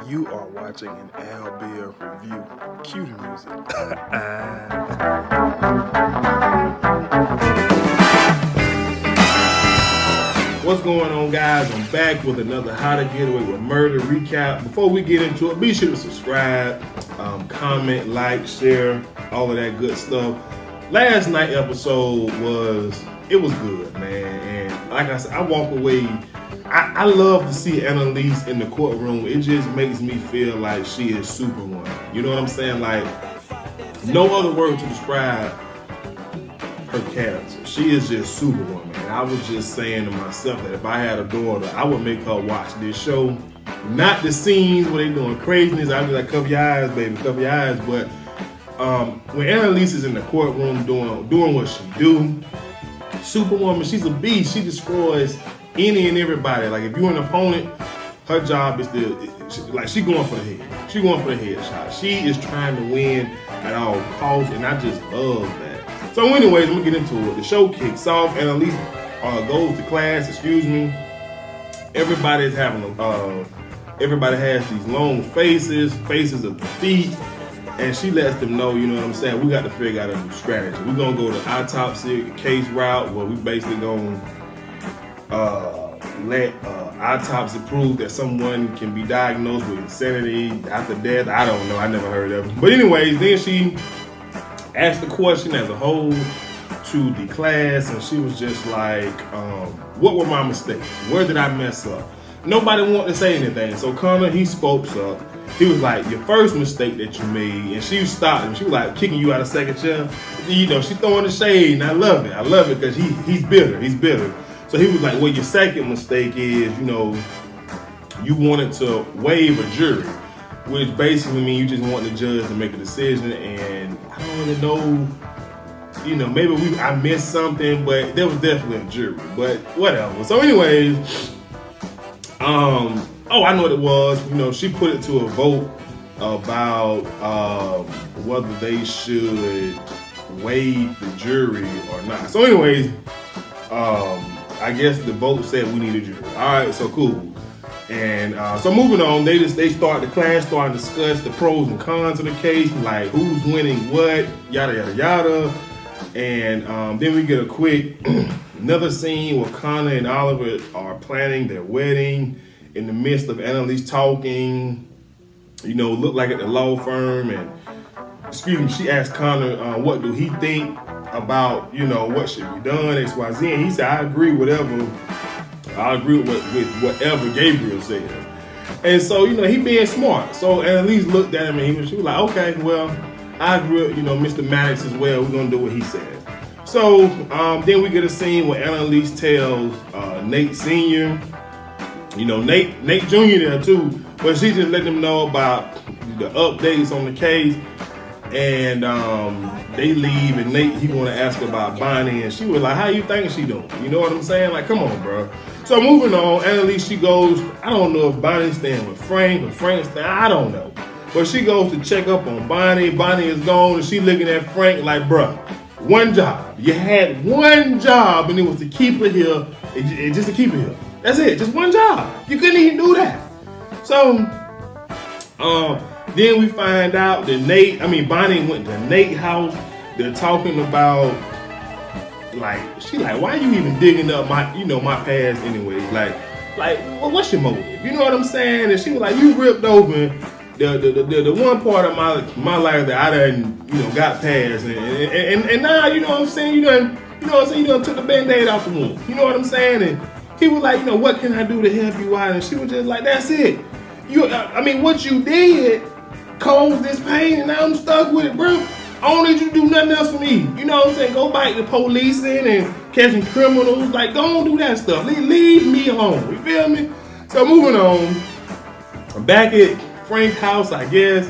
You are watching an Al Beer review. Cue the music. What's going on, guys? I'm back with another How to Get Away with Murder recap. Before we get into it, be sure to subscribe, comment, like, share, all of that good stuff. Last night episode was good, man. And like I said, I walk away. I love to see Annalise in the courtroom. It just makes me feel like she is Superwoman. You know what I'm saying? Like, no other word to describe her character. She is just Superwoman. And I was just saying to myself that if I had a daughter, I would make her watch this show. Not the scenes where they doing craziness. I'd be like, cover your eyes, baby, cover your eyes. But when Annalise is in the courtroom doing what she do, Superwoman, she's a beast. She destroys any and everybody. Like, if you're an opponent, her job is she going for the head. She going for the headshot. She is trying to win at all costs, and I just love that. So anyways, I'm gonna get into it. The show kicks off. Annalise goes to class, Everybody has these long faces of defeat, and she lets them know, you know what I'm saying, we got to figure out a new strategy. We're gonna go the autopsy case route, where we basically gonna let autopsy prove that someone can be diagnosed with insanity after death. I don't know. I never heard of it. But anyways, then she asked the question as a whole to the class, and she was just like, what were my mistakes? Where did I mess up? Nobody wanted to say anything. So Connor, he spoke up. He was like, your first mistake that you made, and she stopped him. She was like kicking you out of second chair. You know, she throwing the shade, and I love it because he's bitter. So he was like, well, your second mistake is, you know, you wanted to waive a jury, which basically means you just want the judge to make a decision. And I don't really know, you know, maybe I missed something, but there was definitely a jury, but whatever. So anyways, I know what it was. You know, she put it to a vote about whether they should waive the jury or not. So anyways, I guess the vote said we need a jury. All right, so cool. And so moving on, the class started to discuss the pros and cons of the case, like who's winning what, yada yada yada. And then we get a quick another scene where Connor and Oliver are planning their wedding in the midst of Annalise talking. You know, look like at the law firm, and she asked Connor what do he think about, you know, what should be done, XYZ, and he said, I agree with whatever Gabriel says. And so, you know, he being smart. So Annalise looked at him, and she was like, okay, well, I agree with, you know, Mr. Maddox as well. We're gonna do what he says. So then we get a scene where Annalise tells Nate Sr., you know, Nate Jr. there too, but she just let them know about the updates on the case. And they leave, and Nate, he want to ask about Bonnie, and she was like, how you think she doing? You know what I'm saying? Like, come on, bro. So moving on, Annalise, she goes, I don't know if Bonnie's staying with Frank or Frank's staying, I don't know. But she goes to check up on Bonnie. Bonnie is gone, and she looking at Frank like, bruh, one job. You had one job, and it was to keep her here, just to keep her here. That's it, just one job. You couldn't even do that. So, then we find out that Bonnie went to Nate's house. They're talking about, like, she like, why you even digging up my past anyways? Like, well, what's your motive? You know what I'm saying? And she was like, you ripped open the one part of my life that I done, you know, got past, and now, you know what I'm saying? You done took the Band-Aid off the wound. You know what I'm saying? And he was like, you know, what can I do to help you out? And she was just like, that's it. What you did caused this pain, and now I'm stuck with it, bro. I don't need you to do nothing else for me. You know what I'm saying? Go back to policing and catching criminals. Like, don't do that stuff. Leave me alone. You feel me? So moving on, I'm back at Frank's house, I guess.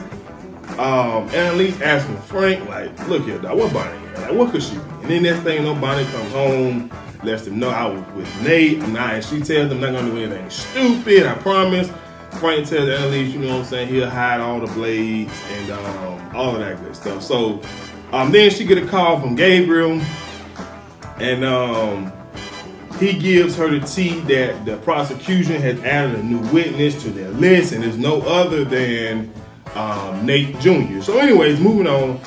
Annalise asking Frank, like, look here, dog, what Bonnie here? Like, what could she be? And then next thing you know, Bonnie comes home, lets them know I was with Nate. And she tells them I'm not gonna do anything stupid, I promise. Frank tells Annalise, you know what I'm saying, he'll hide all the blades and all of that good stuff. So then she get a call from Gabriel, and he gives her the tea that the prosecution has added a new witness to their list, and there's no other than Nate Jr. So anyways, moving on,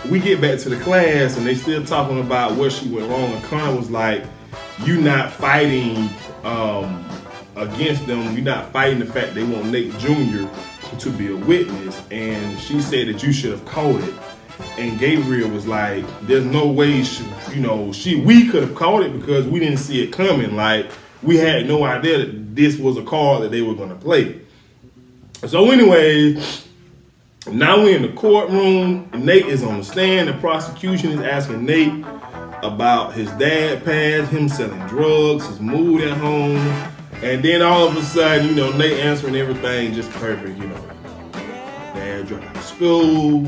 we get back to the class, and they still talking about where she went wrong, and Connor was like, you not fighting against them, you're not fighting the fact they want Nate Jr. to be a witness, and she said that you should have called it. And Gabriel was like, there's no way we could have called it because we didn't see it coming. Like, we had no idea that this was a card that they were gonna play. So anyways, now we're in the courtroom. Nate is on the stand. The prosecution is asking Nate about his dad past, him selling drugs, his mood at home. And then all of a sudden, Nate answering everything just perfect, Dad dropped out of school,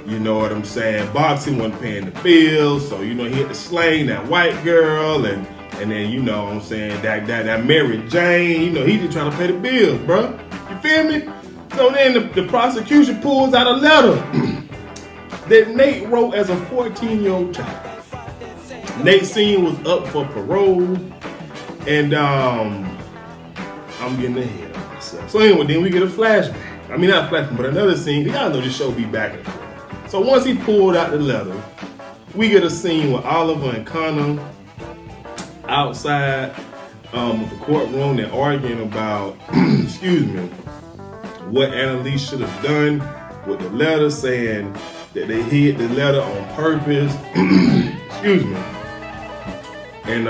you know what I'm saying? Boxing wasn't paying the bills, so he had to slang that white girl, and then you know what I'm saying, that Mary Jane, he just trying to pay the bills, bro. You feel me? So then the prosecution pulls out a letter that Nate wrote as a 14-year-old child. Nate Sr. was up for parole, and I'm getting ahead of myself. So anyway, then we get a flashback. I mean, not a flashback, but another scene. Y'all know this show be back and forth. So once he pulled out the letter, we get a scene with Oliver and Connor outside of the courtroom. They're arguing about, what Annalise should have done with the letter, saying that they hid the letter on purpose. And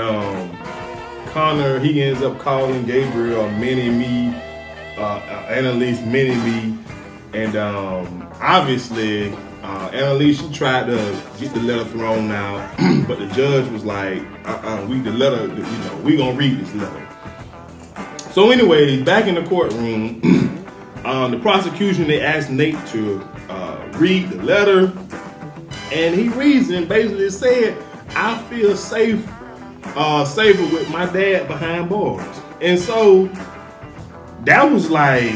Connor, he ends up calling Gabriel mini-me, Annalise mini-me, and obviously Annalise, she tried to get the letter thrown out, but the judge was like, we gonna read this letter. So anyways, back in the courtroom, the prosecution, they asked Nate to read the letter, and he reads it and basically said, I feel safer with my dad behind bars. And so that was like,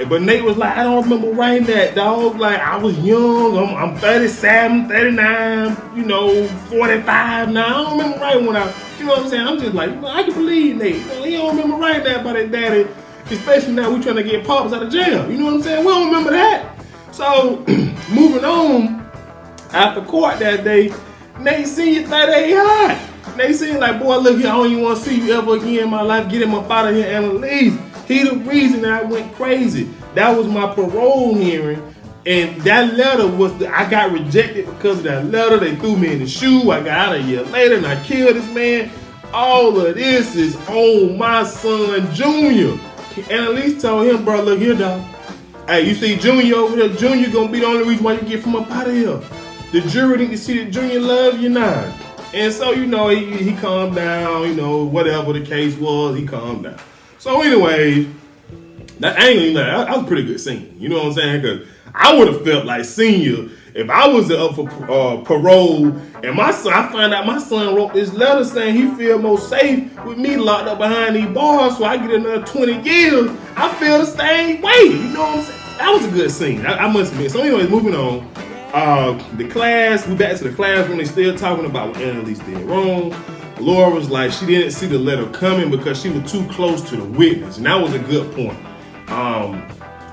but Nate was like, I don't remember writing that, dog. Like, I was young, I'm 37, 39, 45 now. I don't remember writing when you know what I'm saying? I'm just like, I can believe Nate. He don't remember writing that about his daddy, especially now we trying to get Pops out of jail. You know what I'm saying? We don't remember that. So, moving on, after court that day, Nate Sr. thought they hot. Nate Sr. like, boy, look here, I don't even want to see you ever again in my life. Get him up out of here, Annalise. He the reason that I went crazy. That was my parole hearing, and that letter was I got rejected because of that letter. They threw me in the shoe. I got out a year later, and I killed this man. All of this is on my son, Junior. Annalise told him, bro, look here, dog. Hey, you see Junior over there? Junior gonna be the only reason why you get from up out of here. The jury need to see that Junior love you now. And so, he calmed down, whatever the case was, he calmed down. So anyways, that was a pretty good scene. You know what I'm saying? Because I would have felt like Senior if I was up for parole and my son, I find out my son wrote this letter saying he feel more safe with me locked up behind these bars, so I get another 20 years. I feel the same way. You know what I'm saying? That was a good scene. I must admit. So anyways, moving on. The class, we back to the classroom. They still talking about what Annalise did wrong. Laura was like, she didn't see the letter coming because she was too close to the witness, and that was a good point.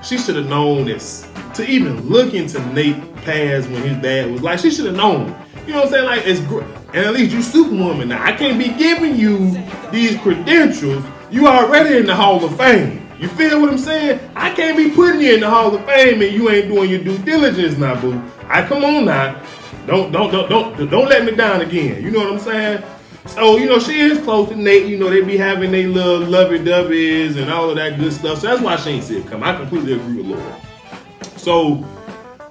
She should have known this to even look into Nate's past when his dad was like, she should have known. You know what I'm saying? Like, it's great. And at least you Superwoman now. I can't be giving you these credentials. You already in the Hall of Fame. You feel what I'm saying? I can't be putting you in the Hall of Fame and you ain't doing your due diligence now, boo. Come on now. Don't let me down again. You know what I'm saying? So, she is close to Nate. They be having their little lovey-dovey's and all of that good stuff. So that's why she ain't see it come. I completely agree with Laura. So,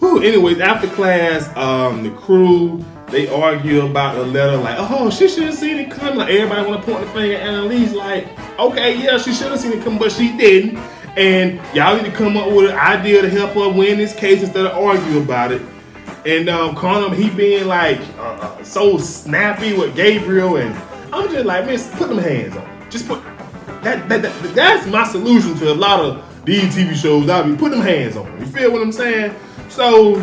anyways, after class, the crew, they argue about the letter, like, oh, she should have seen it come. Like, everybody want to point the finger at Annalise, like, okay, yeah, she should have seen it come, but she didn't. And y'all need to come up with an idea to help her win this case instead of argue about it. And Connor, he being like so snappy with Gabriel, and I'm just like, man, put them hands on. Just put that's my solution to a lot of these TV shows. I'll be put them hands on. You feel what I'm saying? So,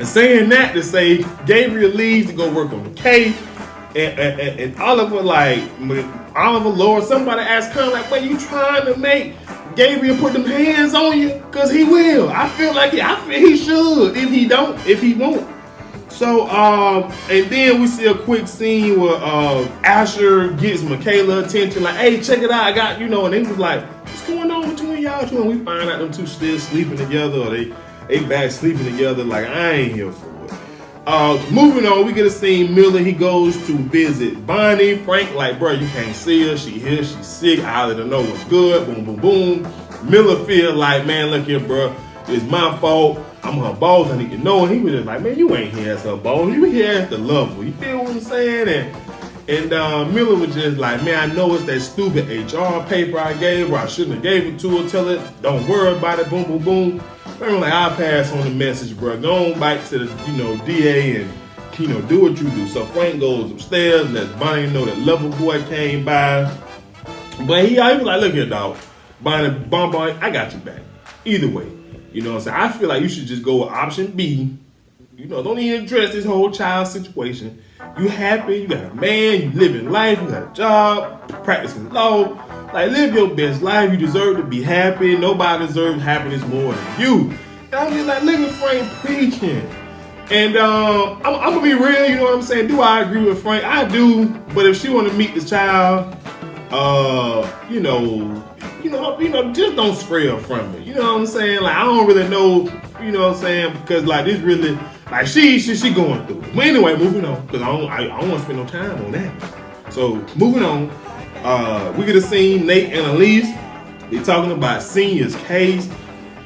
saying that to say, Gabriel leaves to go work on the case. And Oliver, like, Oliver Lord, somebody asked her, like, what you trying to make Gabriel put them hands on you? Because he will. I feel he should. If he won't. So, and then we see a quick scene where Asher gets Michaela attention, like, hey, check it out, I got, and they was like, what's going on between y'all two? And we find out them two still sleeping together, or they back sleeping together, like, I ain't here for it. Moving on, we get a scene, Miller, he goes to visit Bonnie. Frank, like, bro, you can't see her, she here, she's sick, I let her know what's good, boom, boom, boom. Miller feel like, man, look here, bro, it's my fault. I'm her boss, I need to know. And he was just like, man, you ain't here as her boss. You here as the lover. You feel what I'm saying? And Miller was just like, man, I know it's that stupid HR paper I gave her. I shouldn't have gave it to her. Tell her, don't worry about it. Boom, boom, boom. I'm like, I'll pass on the message, bro. Go on back to the, DA and, do what you do. So Frank goes upstairs, lets Bonnie know that lover boy came by. But he was like, look here, dog. Bonnie, I got you back. Either way. You know what I'm saying? I feel like you should just go with option B. Don't even address this whole child situation. You happy, you got a man, you living life, you got a job, practicing law. Like, live your best life. You deserve to be happy. Nobody deserves happiness more than you. And I'm just like, look at Frank preaching. And I'm gonna be real, you know what I'm saying? Do I agree with Frank? I do. But if she wanna meet the child, just don't spray her from me. You know what I'm saying? Like, I don't really know, you know what I'm saying? Because, like, this really, like, she going through it. But anyway, moving on, because I don't want to spend no time on that. So, moving on, we get a scene, Nate and Annalise. They talking about Senior's case,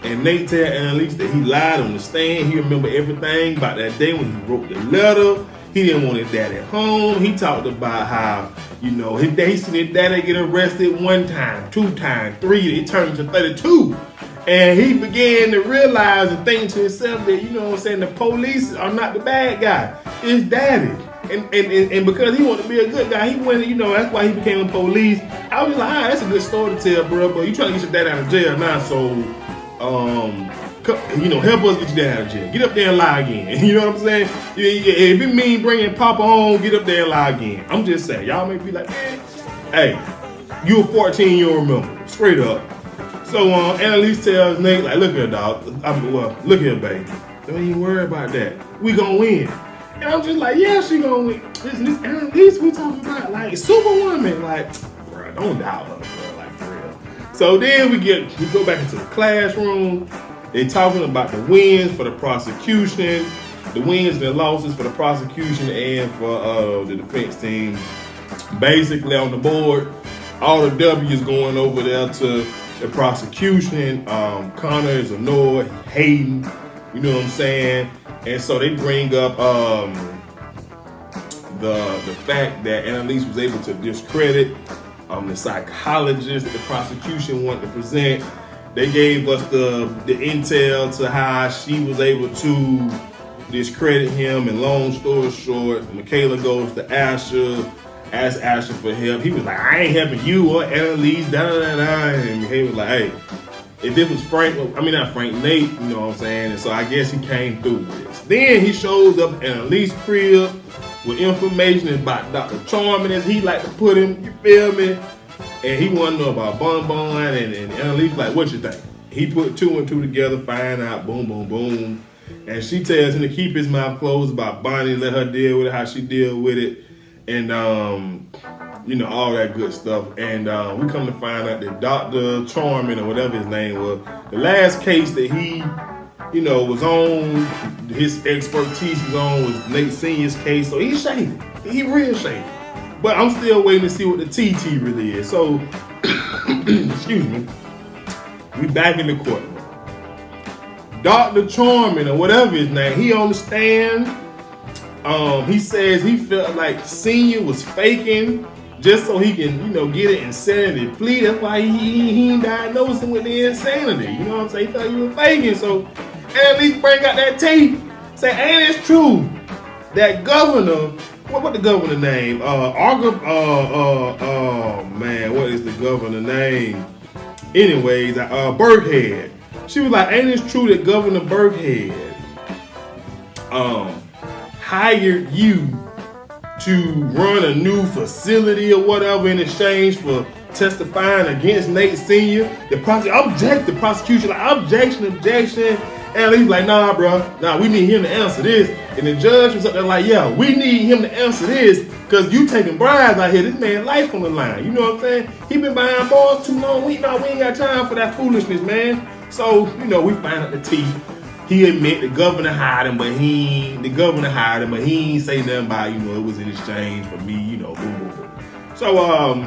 and Nate tell Annalise that he lied on the stand. He remember everything about that day when he wrote the letter. He didn't want his dad at home. He talked about how, he seen his daddy get arrested 1 time, 2 times, 3, it turned to 32. And he began to realize and think to himself that, the police are not the bad guy. It's daddy. And because he wanted to be a good guy, he went, that's why he became a police. I was like, that's a good story to tell, bro, but you trying to get your dad out of jail now, so, help us get your dad out of jail. Get up there and lie again. You know what I'm saying? If it means bringing Papa home, get up there and lie again. I'm just saying, y'all may be like, man, hey, you a 14, you don't remember. Straight up. So Annalise tells Nate, like, look here, dog. Look here, baby. Don't even worry about that. We gonna win. And I'm just like, yeah, she gonna win. This Annalise we talking about, like, Superwoman. Like, bro, don't doubt her, bro. Like, for real. So then we go back into the classroom. They talking about the wins for the prosecution, the wins and the losses for the prosecution and for the defense team. Basically on the board, all the W's going over there to the prosecution. Connor is annoyed, he hating, you know what I'm saying? And so they bring up the fact that Annalise was able to discredit the psychologist that the prosecution wanted to present. They gave us the intel to how she was able to discredit him. And long story short, Michaela goes to Asher, asks Asher for help. He was like, I ain't helping you or Annalise, da-da-da-da. And Michaela was like, hey, if this was Nate, you know what I'm saying? And so I guess he came through with this. Then he shows up at Annalise's crib with information about Dr. Charming, as he like to put him, you feel me? And he wanted to know about Bon Bon, and Annalise like, what you think? He put 2 and 2 together, find out, boom, boom, boom. And she tells him to keep his mouth closed about Bonnie, let her deal with it, how she deal with it, and all that good stuff. And we come to find out that Dr. Charming, or whatever his name was, the last case that he, was on, his expertise was on, was Nate Senior's case. So he's shady. He real shady. But I'm still waiting to see what the TT really is. So, excuse me, we back in the courtroom. Dr. Charming, or whatever his name, he on the stand. He says he felt like Senior was faking just so he can, get an insanity plea. That's why he ain't diagnosed him with the insanity. You know what I'm saying? He thought he was faking. So at least bring out that tape. Say, ain't it true that governor, what the governor name? What is the governor name? Anyways, Burkhead. She was like, ain't it true that Governor Burkhead hired you to run a new facility or whatever in exchange for testifying against Nate Sr. The prosecution like objection. And he's like, nah, bro, we need him to answer this. And the judge was up there like, yeah, we need him to answer this because you taking bribes out here. This man's life on the line. You know what I'm saying? He been behind bars too long. We ain't got time for that foolishness, man. So, we find out the tea. He admit the governor hired him, but he ain't say nothing about, it was in exchange for me, boom, boom, boom. So,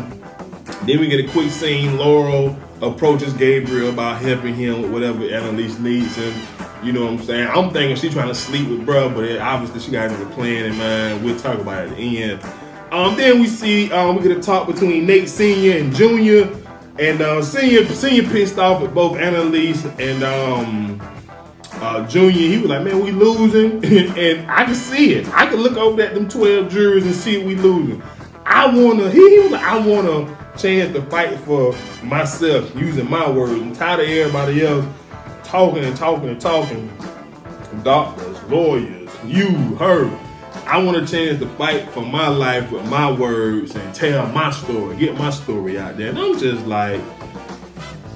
then we get a quick scene. Laurel approaches Gabriel about helping him with whatever Annalise needs him. You know what I'm saying? I'm thinking she's trying to sleep with bruh, but obviously she got another plan in mind. We'll talk about it at the end. Then we see we get a talk between Nate Sr. and Jr. And Senior pissed off at both Annalise and Jr. He was like, man, we losing. And I can see it. I can look over at them 12 jurors and see we losing. He was like, I want a chance to fight for myself using my words. I'm tired of everybody else talking. Doctors, lawyers, you, her. I want a chance to fight for my life with my words and tell my story, get my story out there. And I'm just like,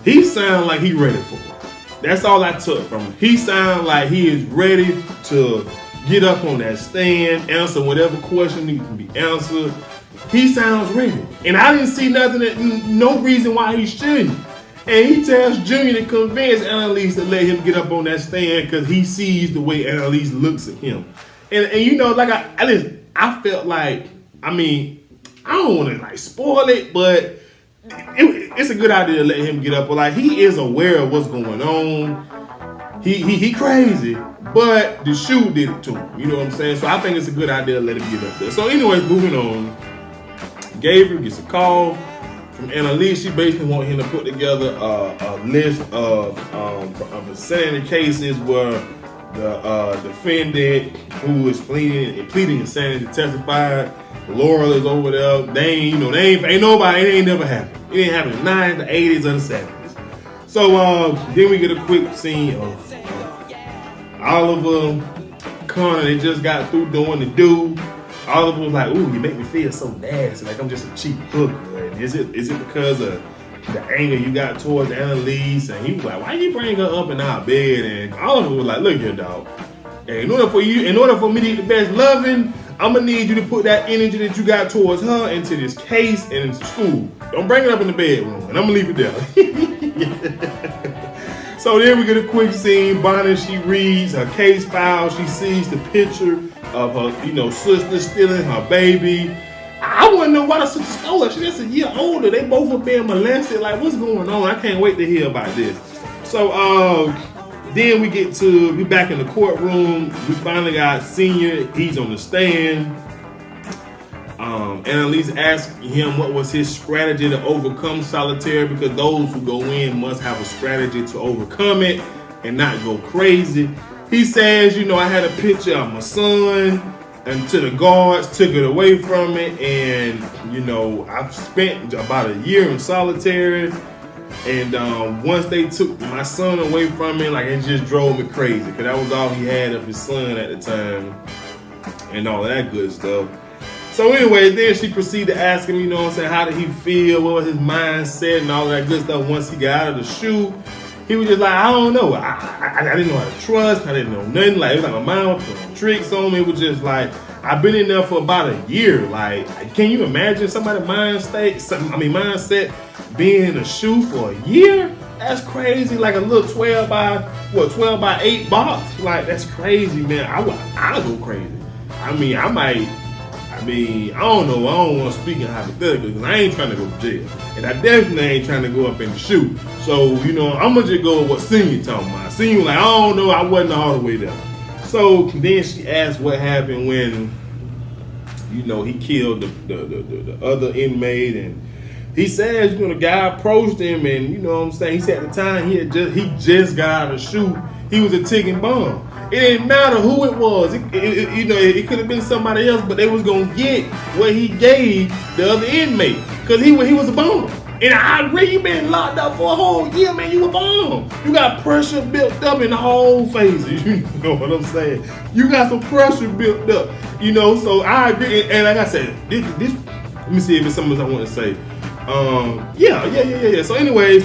he sound like he ready for it. That's all I took from him. He sound like he is ready to get up on that stand, answer whatever question needs to be answered. He sounds ready. And I didn't see no reason why he shouldn't. And he tells Junior to convince Annalise to let him get up on that stand because he sees the way Annalise looks at him. And I felt like, I don't want to spoil it, but it's a good idea to let him get up. But he is aware of what's going on. He crazy, but the shoe did it to him. You know what I'm saying? So I think it's a good idea to let him get up there. So anyways, moving on. Gabriel gets a call from Annalise. She basically wants him to put together a list of insanity cases where the defendant who is pleading insanity testified. Laurel is over there. Ain't nobody. It ain't never happened. It didn't happen in the 90s, the 80s, or the 70s. So then we get a quick scene of Oliver, Connor. They just got through doing the do. Oliver was like, ooh, you make me feel so nasty, like I'm just a cheap hooker. And is it because of the anger you got towards Annalise? And he was like, why you bring her up in our bed? And Oliver was like, look here, dog. And in order for me to get the best loving, I'm gonna need you to put that energy that you got towards her into this case and into school. Don't bring it up in the bedroom, and I'm gonna leave it there. So then we get a quick scene. Bonnie, she reads her case file. She sees the picture of her, sister stealing her baby. I want to know why the sister stole her. She's just a year older. They both were being molested. Like, what's going on? I can't wait to hear about this. So then we back in the courtroom. We finally got Senior. He's on the stand. Annalise asked him what was his strategy to overcome solitaire, because those who go in must have a strategy to overcome it and not go crazy. He says, I had a picture of my son until the guards took it away from me. And, I've spent about a year in solitary. And once they took my son away from me, it just drove me crazy. Because that was all he had of his son at the time. And all of that good stuff. So anyway, then she proceeded to ask him, how did he feel? What was his mindset and all of that good stuff once he got out of the shoe? He was just like, I don't know. I didn't know how to trust. I didn't know nothing. It was like my mind was putting tricks on me. It was just like, I've been in there for about a year. Can you imagine somebody's mindset being in a shoe for a year? That's crazy. Like a little 12 by 8 box. That's crazy, man. I'll go crazy. I don't know. I don't want to speak in hypothetical because I ain't trying to go to jail. And I definitely ain't trying to go up in the shoe. So, I'm going to just go with what Senior talking about. Senior was like, I don't know. I wasn't all the way there. So then she asked what happened when, he killed the other inmate. And he says, the guy approached him and, he said at the time he just got out of the shoe. He was a ticking bomb. It didn't matter who it was. It could have been somebody else, but they was gonna get what he gave the other inmate because he was a bomb. And I agree, you been locked up for a whole year, man. You a bomb. You got pressure built up in the whole phases. You know what I'm saying? You got some pressure built up. You know, so I agree. And like I said, this let me see if it's something else I want to say. Yeah. So anyways,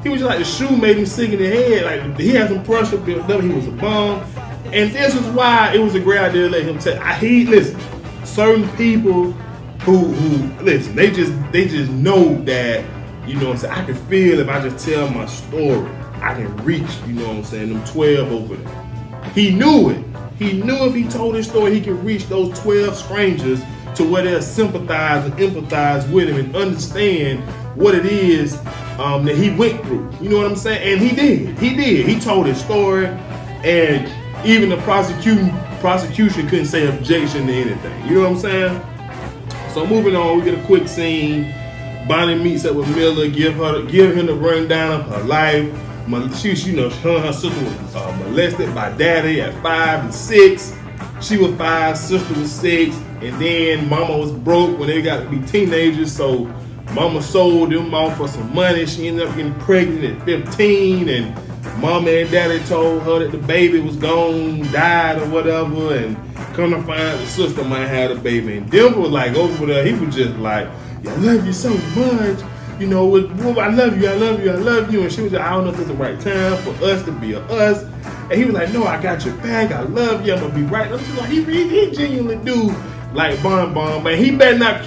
he was just like the shoe made him sick in the head. Like he had some pressure built up. He was a bum. And this is why it was a great idea to let him tell. Listen, certain people who listen, they just know that, you know what I'm saying, I can feel if I just tell my story, I can reach, you know what I'm saying, them 12 over there. He knew it. He knew if he told his story, he could reach those 12 strangers to where they'll sympathize and empathize with him and understand what it is that he went through. You know what I'm saying? And he did. He told his story, and even the prosecution couldn't say objection to anything. You know what I'm saying? So moving on, we get a quick scene. Bonnie meets up with Miller, give him the rundown of her life. She her and her sister was molested by daddy at 5 and 6. She was 5, sister was 6, and then mama was broke when they got to be teenagers, so mama sold them off for some money. She ended up getting pregnant at 15, and mama and daddy told her that the baby was gone, died or whatever, and come to find out the sister might have a baby. And Denver was like over there, he was just like, yeah, I love you so much. You know, I love you. And she was like, I don't know if it's the right time for us to be us. And he was like, no, I got your back. I love you. I'm gonna be right. I'm just like, he genuinely do like Bon, man. He better not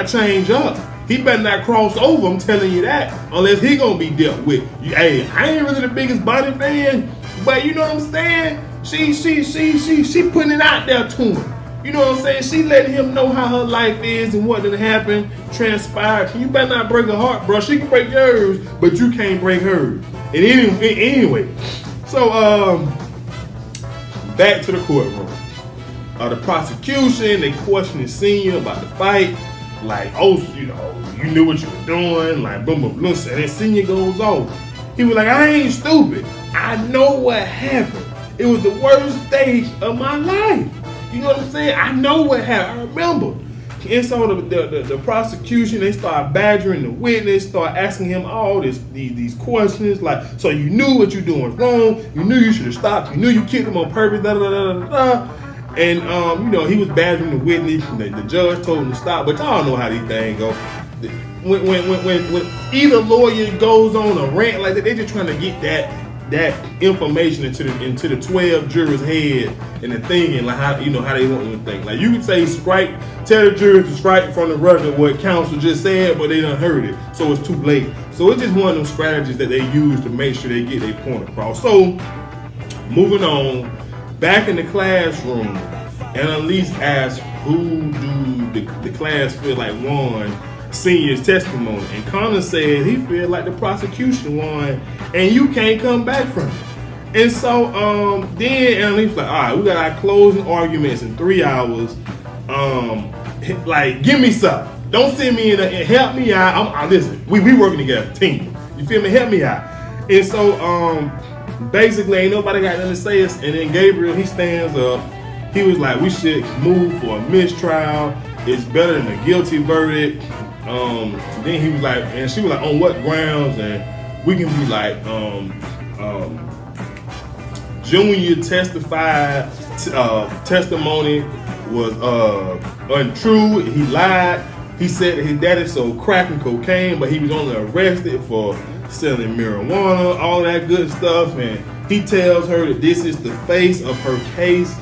change up. He better not cross over. I'm telling you that, unless he gonna be dealt with. Hey, I ain't really the biggest Bonnie fan, but you know what I'm saying? She putting it out there to him. You know what I'm saying? She letting him know how her life is and what did happen, transpired. You better not break her heart, bro. She can break yours, but you can't break hers. And anyway, so back to the courtroom. The prosecution, they questioned Senior about the fight. Like, oh, you know, you knew what you were doing. Like, boom, boom, boom. And then Senior goes off. He was like, I ain't stupid. I know what happened. It was the worst stage of my life. You know what I'm saying? I know what happened. I remember. And so the prosecution, they start badgering the witness, start asking him all these questions. Like, so you knew what you doing wrong. You knew you should have stopped. You knew you kicked him on purpose. Da, da, da, da, da. And, you know, he was badgering the witness. The judge told him to stop. But y'all know how these things go. When either lawyer goes on a rant like that, they just trying to get that information into the 12 jurors' head and the thinking, like how they want them to think. Like you could say tell the jurors to strike from the record what counsel just said, but they done heard it, so it's too late. So it's just one of them strategies that they use to make sure they get their point across. So moving on, back in the classroom, Annalise asked who do the class feel like won Senior's testimony, and Connor said he feel like the prosecution won and you can't come back from it. And so then Annalise was like, all right, we got our closing arguments in 3 hours. Like, give me something. Don't send me in and help me out. Listen, we working together, team. You feel me? Help me out. And so basically ain't nobody got nothing to say. And then Gabriel, he stands up. He was like, we should move for a mistrial. It's better than a guilty verdict. Then he was like, and she was like, on what grounds? And we can be like, Junior testified, testimony was untrue. He lied. He said that his daddy sold crack and cocaine, but he was only arrested for selling marijuana, all that good stuff. And he tells her that this is the face of her case.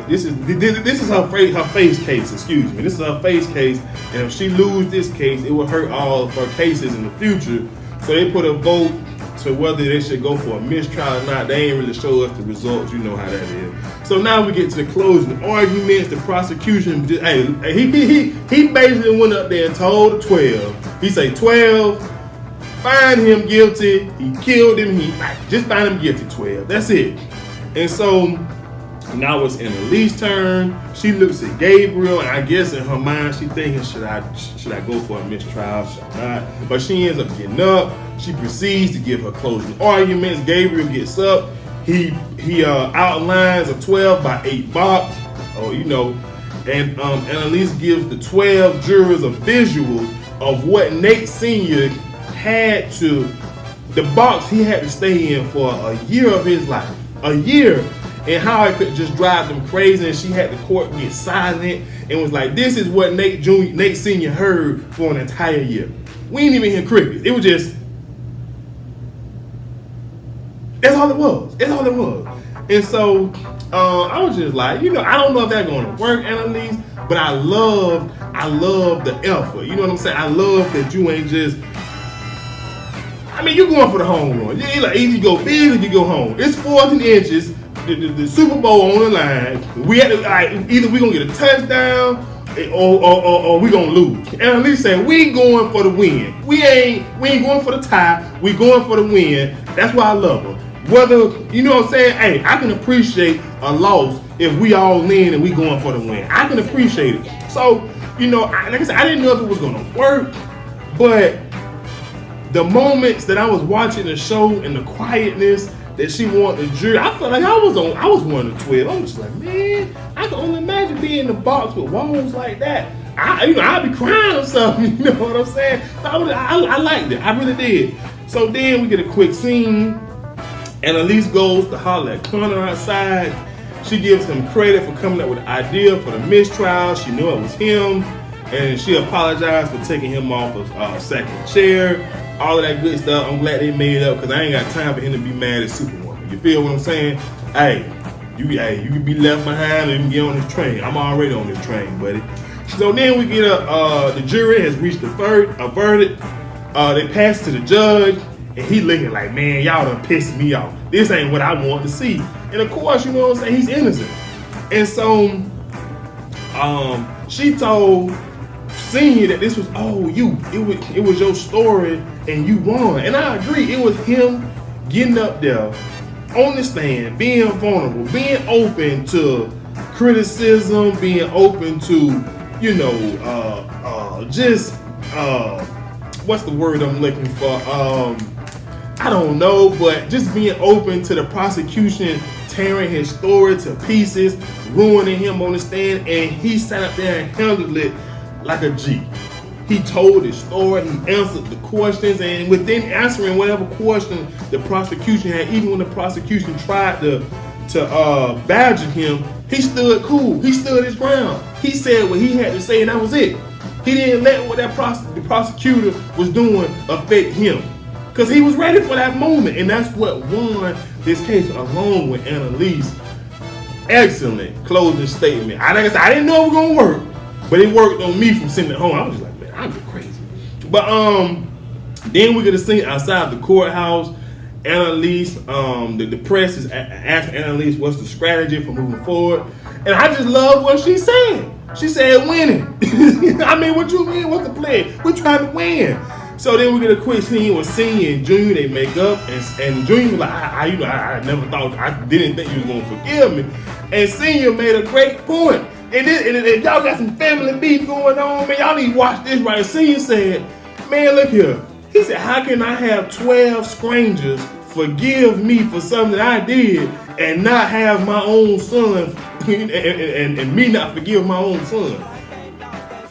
This is her face case. Excuse me. This is her face case, and if she lose this case, it will hurt all of her cases in the future. So they put a vote to whether they should go for a mistrial or not. They ain't really show us the results. You know how that is. So now we get to the closing arguments. The prosecution, he basically went up there and told the 12. He say 12, find him guilty. He killed him. He just find him guilty. 12. That's it. And so now it's Annalise's turn. She looks at Gabriel, and I guess in her mind she thinking, should I go for a mistrial? Should I not? But she ends up getting up. She proceeds to give her closing arguments. Gabriel gets up. He outlines a 12x8 box. And Annalise gives the 12 jurors a visual of what Nate Sr. had to, the box he had to stay in for a year of his life. A year. And how it could just drive them crazy, and she had the court get silent and was like, this is what Nate Sr. heard for an entire year. We ain't even hear crickets. It was just, that's all it was. That's all it was. And so I was just like, I don't know if that's gonna work, Annalise, but I love the effort. You know what I'm saying? I love that you ain't just, you're going for the home run. You like, either you go big or you go home. It's 4th inches. The Super Bowl on the line. We had to, either we gonna get a touchdown or we gonna lose. And Annalise said, we going for the win. We ain't going for the tie. We going for the win. That's why I love her. Whether, you know what I'm saying? Hey, I can appreciate a loss if we all in and we going for the win. I can appreciate it. So, like I said, I didn't know if it was gonna work, but the moments that I was watching the show and the quietness that she wanted the jury, I felt like I was one of the 12. I was just like, man, I can only imagine being in the box with walls like that. I'd be crying or something, you know what I'm saying? So I liked it, I really did. So then we get a quick scene. Annalise goes to holler at Connor outside. She gives him credit for coming up with the idea for the mistrial. She knew it was him, and she apologized for taking him off of second chair. All of that good stuff. I'm glad they made up because I ain't got time for him to be mad at Superwoman. You feel what I'm saying? Hey, you can be left behind and you can get on this train. I'm already on this train, buddy. So then we get the jury has reached a verdict. They pass to the judge, and he looking like, man, y'all done pissed me off. This ain't what I want to see. And of course, you know what I'm saying? He's innocent. And so she told Senior that this was all you. It was your story and you won. And I agree. It was him getting up there on the stand, being vulnerable, being open to criticism, being open to, what's the word I'm looking for? I don't know, but just being open to the prosecution tearing his story to pieces, ruining him on the stand, and he sat up there and handled it like a G. He told his story, he answered the questions, and within answering whatever question the prosecution had, even when the prosecution tried to badger him, he stood cool. He stood his ground. He said what he had to say, and that was it. He didn't let what the prosecutor was doing affect him, because he was ready for that moment, and that's what won this case, along with Annalise. Excellent closing statement. Like I said, I didn't know it was gonna work, but it worked on me from sitting at home. I was just like, man, I'm crazy. But then we get a scene outside the courthouse. Annalise, the press is asking Annalise what's the strategy for moving forward, and I just love what she said. She said winning. What you mean? What's the plan? We're trying to win. So then we get a quick scene with Senior and Junior. They make up, and Junior was like, I never thought, I didn't think you was gonna forgive me. And Senior made a great point. And y'all got some family beef going on, man. Y'all need to watch this right. Senior said, man, look here. He said, how can I have 12 strangers forgive me for something that I did and not have my own son and me not forgive my own son?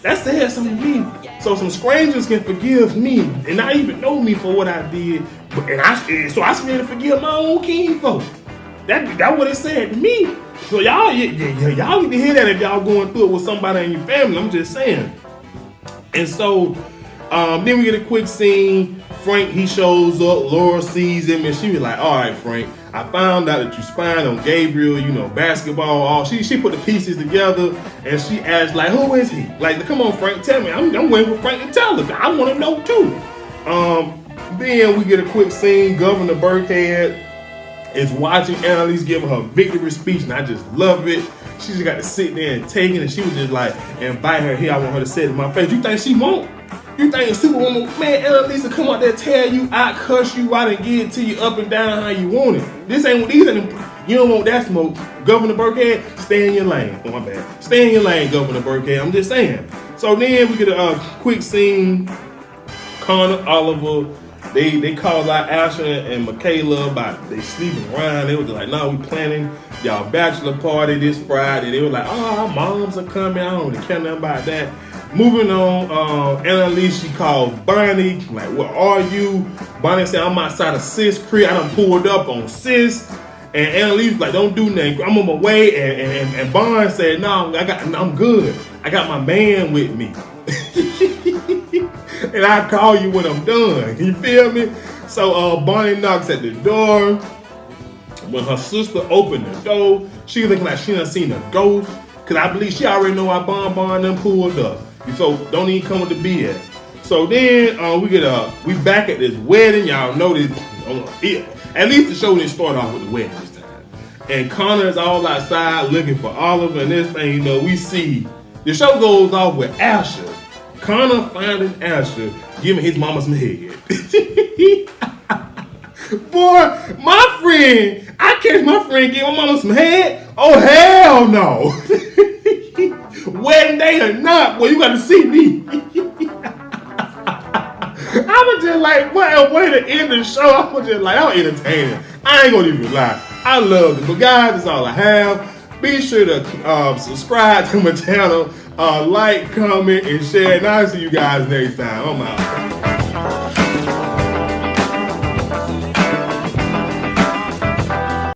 That said something to me. So some strangers can forgive me and not even know me for what I did, so I should be able to forgive my own kinfolk. That's what it said to me. So y'all need to hear that if y'all going through it with somebody in your family. I'm just saying. And so then we get a quick scene. Frank, he shows up. Laura sees him, and she was like, all right, Frank, I found out that you spied on Gabriel, basketball. She put the pieces together, and she asked, like, who is he? Like, come on, Frank, tell me. I'm waiting for Frank to tell her. I want to know, too. Then we get a quick scene. Governor Burkhead is watching Annalise giving her victory speech, and I just love it. She just got to sit there and take it, and she was just like, invite her here. I want her to say it in my face. You think she won't? You think Superwoman, man, Annalise will come out there, tell you, I cuss you out and give it to you up and down how you want it. These ain't you don't want that smoke. Governor Burkhead, stay in your lane. Oh, my bad. Stay in your lane, Governor Burkhead. I'm just saying. So then we get a quick scene. Connor, Oliver, they called out Asher and Michaela about they sleeping around. They were just like, no, we planning y'all bachelor party this Friday. They were like, oh, our moms are coming. I don't really care nothing about that. Moving on, Annalise, she calls Bonnie, like, where are you? Bonnie said, I'm outside of Sis crib. I done pulled up on Sis. And Annalise like, don't do nothing. I'm on my way. And Bond said, no, I'm good. I got my man with me. And I'll call you when I'm done. You feel me? So Bonnie knocks at the door. When her sister opened the door, she looking like she done seen a ghost. Cause I believe she already know why Bond done pulled up. So don't even come with the BS. So then we back at this wedding. Y'all know this. At least the show didn't start off with the wedding this time. And Connor is all outside looking for Oliver and this thing. We see the show goes off with Asher. Connor finding Asher, giving his mama some head. Boy, my friend, I catch my friend giving my mama some head. Oh hell no! Wedding day or not, boy, you got to see me. I was just like, what a way to end the show. I was just like, I'm entertaining. I ain't gonna even lie. I love it. But guys, that's all I have. Be sure to subscribe to my channel, like, comment, and share. And I'll see you guys next time. I'm out.